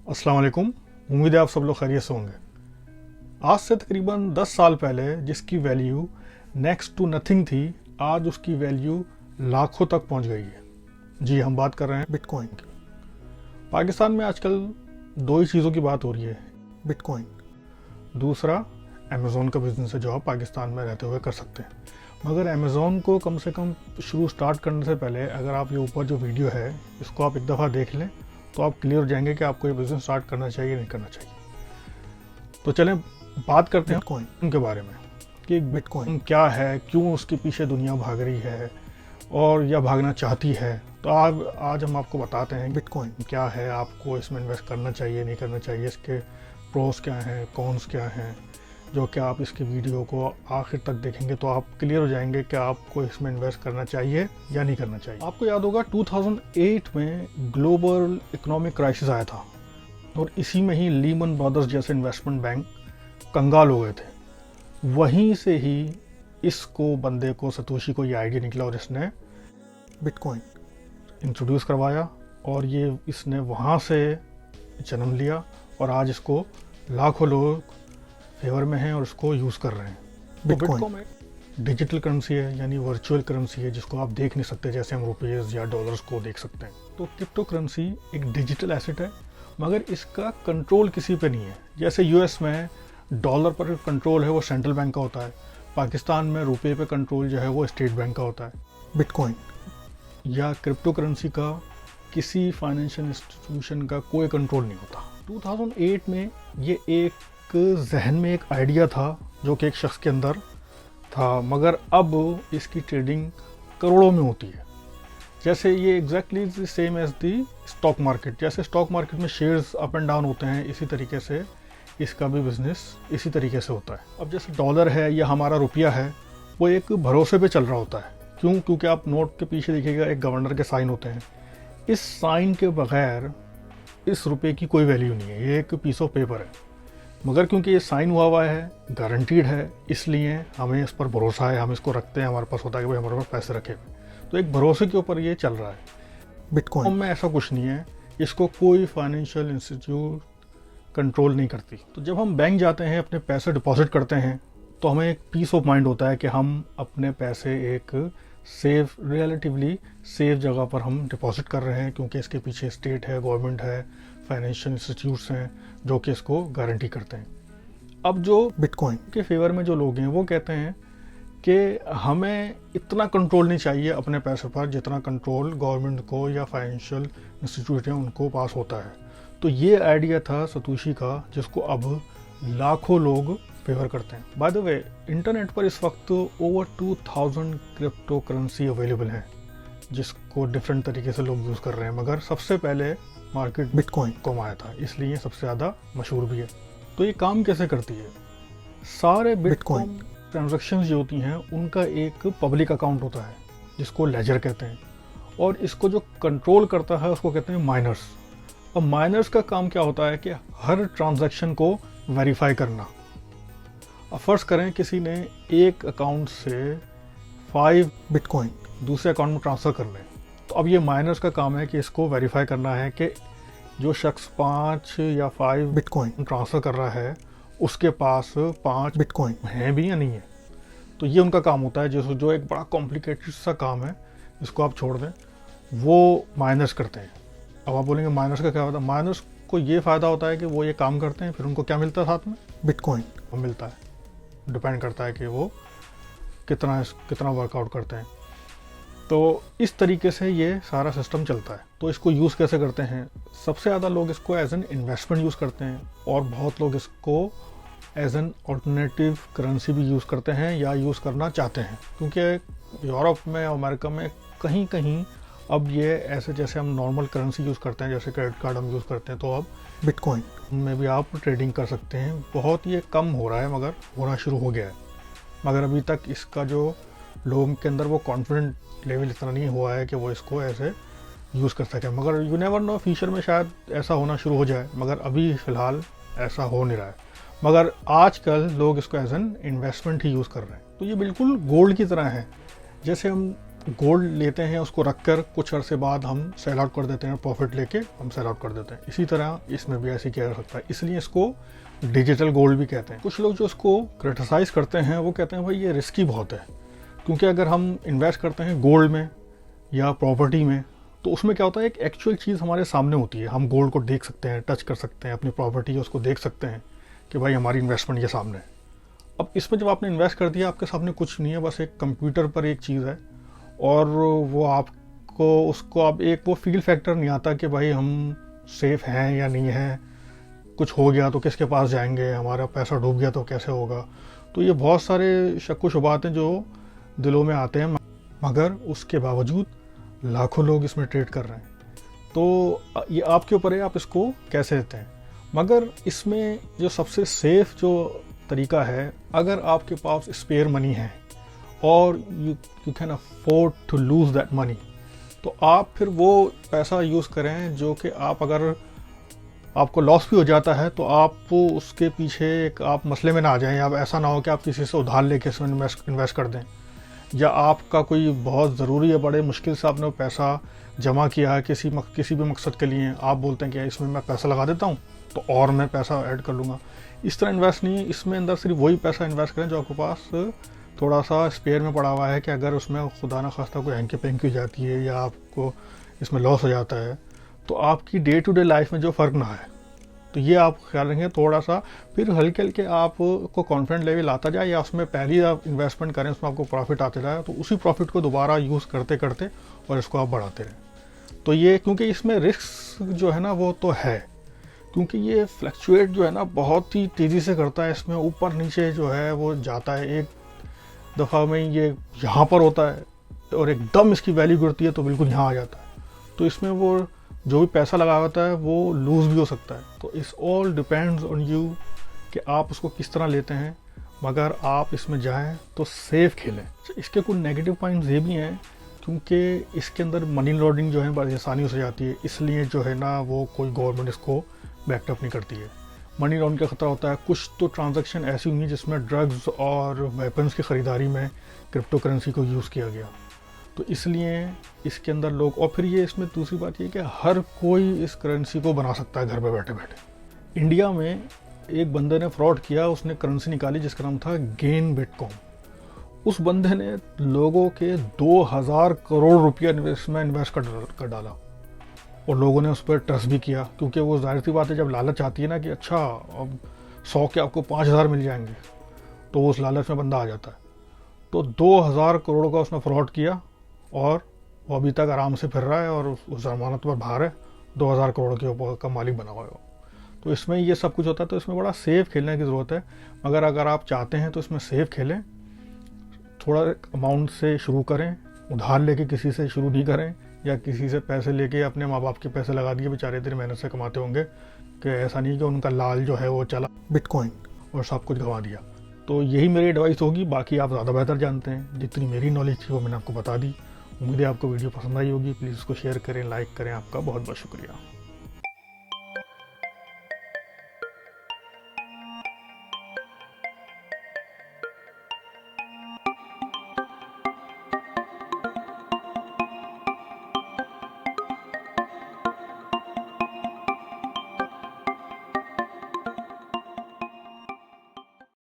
अस्सलाम वालेकुम। उम्मीद है आप सब लोग खैरियत से होंगे। आज से तकरीबन 10 साल पहले जिसकी वैल्यू नेक्स्ट टू नथिंग थी, आज उसकी वैल्यू लाखों तक पहुंच गई है। जी, हम बात कर रहे हैं बिटकॉइन की। पाकिस्तान में आजकल दो ही चीज़ों की बात हो रही है, बिटकॉइन, दूसरा अमेज़ॉन का बिज़नेस है जो आप पाकिस्तान में रहते हुए कर सकते हैं। मगर अमेज़ॉन को कम से कम स्टार्ट करने से पहले अगर आप ये ऊपर जो वीडियो है इसको आप एक दफ़ा देख लें तो आप क्लियर हो जाएंगे कि आपको ये बिज़नेस स्टार्ट करना चाहिए नहीं करना चाहिए। तो चलें बात करते हैं बिटकॉइन के बारे में कि बिटकॉइन क्या है, क्यों उसके पीछे दुनिया भाग रही है और या भागना चाहती है। तो आज हम आपको बताते हैं बिटकॉइन क्या है, आपको इसमें इन्वेस्ट करना चाहिए नहीं करना चाहिए, इसके प्रोस क्या हैं, कॉन्स क्या हैं, जो कि आप इसकी वीडियो को आखिर तक देखेंगे तो आप क्लियर हो जाएंगे कि आपको इसमें इन्वेस्ट करना चाहिए या नहीं करना चाहिए। आपको याद होगा 2008 में ग्लोबल इकोनॉमिक क्राइसिस आया था और इसी में ही लीमन ब्रदर्स जैसे इन्वेस्टमेंट बैंक कंगाल हो गए थे। वहीं से ही इसको बंदे को सतोशी को ये आइडिया निकला और इसने बिटकॉइन इंट्रोड्यूस करवाया और ये इसने वहाँ से जन्म लिया और आज इसको लाखों लोग फेवर में हैं और उसको यूज़ कर रहे हैं। बिटकॉइन डिजिटल करेंसी है, यानी वर्चुअल करेंसी है जिसको आप देख नहीं सकते जैसे हम रुपीज़ या डॉलर्स को देख सकते हैं। तो क्रिप्टो करेंसी एक डिजिटल एसेट है मगर इसका कंट्रोल किसी पे नहीं है। जैसे यूएस में डॉलर पर कंट्रोल है वो सेंट्रल बैंक का होता है, पाकिस्तान में रुपये पे कंट्रोल जो है वो स्टेट बैंक का होता है। बिटकॉइन या क्रिप्टो करेंसी का किसी फाइनेंशियल इंस्टीट्यूशन का कोई कंट्रोल नहीं होता। 2008 में ये एक जहन में एक आइडिया था जो कि एक शख्स के अंदर था, मगर अब इसकी ट्रेडिंग करोड़ों में होती है। जैसे ये exactly same as the stock market, जैसे स्टॉक मार्केट में शेयर्स अप एंड डाउन होते हैं, इसी तरीके से इसका भी बिजनेस इसी तरीके से होता है। अब जैसे डॉलर है या हमारा रुपया है वो एक भरोसे पे चल रहा होता है। क्यों? क्योंकि आप नोट के पीछे देखिएगा एक गवर्नर के साइन होते हैं। इस साइन के बगैर इस रुपये की कोई वैल्यू नहीं है, ये एक पीस ऑफ पेपर है। मगर क्योंकि ये साइन हुआ है, गारंटीड है, इसलिए हमें इस पर भरोसा है, हम इसको रखते हैं, हमारे पास होता है कि भाई हमारे पास पैसे रखे हुए। तो एक भरोसे के ऊपर ये चल रहा है। बिटकॉइन में ऐसा कुछ नहीं है, इसको कोई फाइनेंशियल इंस्टीट्यूट कंट्रोल नहीं करती। तो जब हम बैंक जाते हैं अपने पैसे डिपॉजिट करते हैं तो हमें एक पीस ऑफ माइंड होता है कि हम अपने पैसे एक सेफ, रिलेटिवली सेफ जगह पर हम डिपॉजिट कर रहे हैं, क्योंकि इसके पीछे स्टेट है, गवर्नमेंट है, फाइनेंशियल इंस्टीट्यूट्स हैं जो कि इसको गारंटी करते हैं। अब जो बिटकॉइन के फेवर में जो लोग हैं वो कहते हैं कि हमें इतना कंट्रोल नहीं चाहिए अपने पैसे पर जितना कंट्रोल गवर्नमेंट को या फाइनेंशियल इंस्टीट्यूट हैं उनको पास होता है। तो ये आइडिया था सतोशी का जिसको अब लाखों लोग फेवर करते हैं। बाय द वे, इंटरनेट पर इस वक्त ओवर 2000 क्रिप्टो करेंसी अवेलेबल है जिसको डिफरेंट तरीके से लोग यूज़ कर रहे हैं, मगर सबसे पहले मार्केट बिटकॉइन को आया था, इसलिए सबसे ज़्यादा मशहूर भी है। तो ये काम कैसे करती है? सारे बिटकॉइन ट्रांजैक्शंस जो होती हैं उनका एक पब्लिक अकाउंट होता है जिसको लेजर कहते हैं, और इसको जो कंट्रोल करता है उसको कहते हैं माइनर्स। और माइनर्स का काम क्या होता है कि हर ट्रांजैक्शन को वेरीफाई करना। अब फर्ज करें किसी ने एक अकाउंट से 5 बिटकॉइन दूसरे अकाउंट में ट्रांसफ़र कर लें, तो अब ये माइनर्स का काम है कि इसको वेरीफाई करना है कि जो शख्स 5 या 5 बिटकॉइन ट्रांसफ़र कर रहा है उसके पास 5 बिटकॉइन हैं भी या नहीं है। तो ये उनका काम होता है, जो एक बड़ा कॉम्प्लिकेटेड सा काम है, इसको आप छोड़ दें, वो माइनर्स करते हैं। अब आप बोलेंगे माइनर्स का क्या होता है? माइनर्स को ये फ़ायदा होता है कि वो ये काम करते हैं, फिर उनको क्या मिलता है साथ में? बिटकॉइन वो मिलता है। डिपेंड करता है कि वो कितना वर्कआउट करते हैं। तो इस तरीके से ये सारा सिस्टम चलता है। तो इसको यूज़ कैसे करते हैं? सबसे ज़्यादा लोग इसको एज एन इन्वेस्टमेंट यूज़ करते हैं और बहुत लोग इसको एज एन ऑल्टरनेटिव करेंसी भी यूज़ करते हैं या यूज़ करना चाहते हैं, क्योंकि यूरोप में, अमेरिका में कहीं कहीं अब ये ऐसे जैसे हम नॉर्मल करेंसी यूज़ करते हैं, जैसे क्रेडिट कार्ड हम यूज़ करते हैं, तो अब बिटकॉइन में भी आप ट्रेडिंग कर सकते हैं। बहुत ये कम हो रहा है मगर होना शुरू हो गया है। मगर अभी तक इसका जो लोगों के अंदर वो कॉन्फिडेंट लेवल इतना नहीं हुआ है कि वो इसको ऐसे यूज़ कर सकें। मगर यू नेवर नो, फ्यूचर में शायद ऐसा होना शुरू हो जाए, मगर अभी फ़िलहाल ऐसा हो नहीं रहा है। मगर आजकल लोग इसको एज एन इन्वेस्टमेंट ही यूज़ कर रहे हैं। तो ये बिल्कुल गोल्ड की तरह है। जैसे हम गोल्ड लेते हैं, उसको रख कर कुछ अरसे बाद हम सेल आउट कर देते हैं, प्रॉफिट लेके हम सेल आउट कर देते हैं। इसी तरह इसमें भी ऐसे किया जा सकता है, इसलिए इसको डिजिटल गोल्ड भी कहते हैं। कुछ लोग जो इसको क्रिटिसाइज़ करते हैं वो कहते हैं भाई ये रिस्की बहुत है, क्योंकि अगर हम इन्वेस्ट करते हैं गोल्ड में या प्रॉपर्टी में तो उसमें क्या होता है, एक एक्चुअल चीज़ हमारे सामने होती है, हम गोल्ड को देख सकते हैं, टच कर सकते हैं, अपनी प्रॉपर्टी है उसको देख सकते हैं कि भाई हमारी इन्वेस्टमेंट ये सामने है। अब इसमें जब आपने इन्वेस्ट कर दिया, आपके सामने कुछ नहीं है, बस एक कंप्यूटर पर एक चीज़ है, और वो आपको उसको अब एक वो फील फैक्टर नहीं आता कि भाई हम सेफ हैं या नहीं हैं, कुछ हो गया तो किसके पास जाएंगे, हमारा पैसा डूब गया तो कैसे होगा। तो ये बहुत सारे शक व शुबात हैं जो दिलों में आते हैं, मगर उसके बावजूद लाखों लोग इसमें ट्रेड कर रहे हैं। तो ये आपके ऊपर है, आप इसको कैसे लेते हैं। मगर इसमें जो सबसे सेफ जो तरीका है, अगर आपके पास स्पेयर मनी है और you can afford to lose that money, तो आप फिर वो पैसा यूज़ करें जो कि आप अगर आपको लॉस भी हो जाता है तो आप उसके पीछे एक आप मसले में ना आ जाएं, या ऐसा ना हो कि आप किसी से उधार लेके इसमें इन्वेस्ट कर दें, या आपका कोई बहुत ज़रूरी है, बड़े मुश्किल से आपने पैसा जमा किया है किसी भी मकसद के लिए, आप बोलते हैं कि इसमें मैं पैसा लगा देता हूँ तो और मैं पैसा ऐड कर लूँगा। इस तरह इन्वेस्ट नहीं है, इसमें अंदर सिर्फ वही पैसा इन्वेस्ट करें जो आपके पास थोड़ा सा स्पेयर में पड़ा हुआ है, कि अगर उसमें खुदा ना खास्ता कोई हैंकी पेंकी हो जाती है या आपको इसमें लॉस हो जाता है तो आपकी डे टू डे लाइफ में जो फ़र्क ना है। तो ये आप ख्याल रखेंगे थोड़ा सा, फिर हल्के हल्के आपको कॉन्फिडेंट लेवल आता जाए, या उसमें पहले आप इन्वेस्टमेंट करें, उसमें आपको प्रॉफिट आते जाए, तो उसी प्रॉफिट को दोबारा यूज़ करते करते और इसको आप बढ़ाते रहें। तो ये क्योंकि इसमें रिस्क जो है ना वो तो है, क्योंकि ये फ्लक्चुएट जो है ना बहुत ही तेज़ी से करता है, इसमें ऊपर नीचे जो है वो जाता है, एक दफ़ा में ये यहाँ पर होता है और एकदम इसकी वैल्यू गिरती है तो बिल्कुल यहाँ आ जाता है। तो इसमें वो जो भी पैसा लगा होता है वो लूज़ भी हो सकता है। तो इस ऑल डिपेंड्स ऑन यू कि आप उसको किस तरह लेते हैं, मगर आप इसमें जाएं तो सेफ खेलें। इसके कुछ नेगेटिव पॉइंट्स ये भी हैं, क्योंकि इसके अंदर मनी लॉन्ड्रिंग जो है बड़ी आसानी से जाती है, इसलिए जो है ना वो कोई गवर्नमेंट इसको बैकअप नहीं करती है। मनी लॉन्ड्रिंग का ख़तरा होता है। कुछ तो ट्रांजैक्शन ऐसी हुई हैं जिसमें ड्रग्स और वेपन्स की ख़रीदारी में क्रिप्टो करेंसी को यूज़ किया गया, तो इसलिए इसके अंदर लोग, और फिर ये इसमें दूसरी बात ये कि हर कोई इस करेंसी को बना सकता है घर पे बैठे बैठे। इंडिया में एक बंदे ने फ्रॉड किया, उसने करेंसी निकाली जिसका नाम था गेन बिटकॉइन। उस बंदे ने लोगों के 2000 करोड़ रुपया इन्वेस्ट कर डाला, और लोगों ने उस पर ट्रस्ट भी किया, क्योंकि वो जाहिर सी बात है जब लालच आती है ना कि अच्छा अब 100 के आपको 5000 मिल जाएंगे, तो उस लालच में बंदा आ जाता है। तो 2000 करोड़ का उसने फ्रॉड किया और वो अभी तक आराम से फिर रहा है और उस जमानत पर बाहर है, 2000 करोड़ के ऊपर का मालिक बना हुआ है। तो इसमें ये सब कुछ होता है, तो इसमें बड़ा सेफ खेलने की ज़रूरत है। मगर अगर आप चाहते हैं तो इसमें सेफ खेलें, थोड़ा अमाउंट से शुरू करें, उधार लेके किसी से शुरू नहीं करें, या किसी से पैसे लेके अपने माँ बाप के पैसे लगा दिए, बेचारे इतनी मेहनत से कमाते होंगे कि ऐसा नहीं कि उनका लाल जो है वो चला बिटकॉइन और सब कुछ गंवा दिया। तो यही मेरी एडवाइस होगी, बाकी आप ज़्यादा बेहतर जानते हैं। जितनी मेरी नॉलेज थी वो मैंने आपको बता दी। उम्मीद है आपको वीडियो पसंद आई होगी। प्लीज़ उसको शेयर करें, लाइक करें। आपका बहुत बहुत शुक्रिया।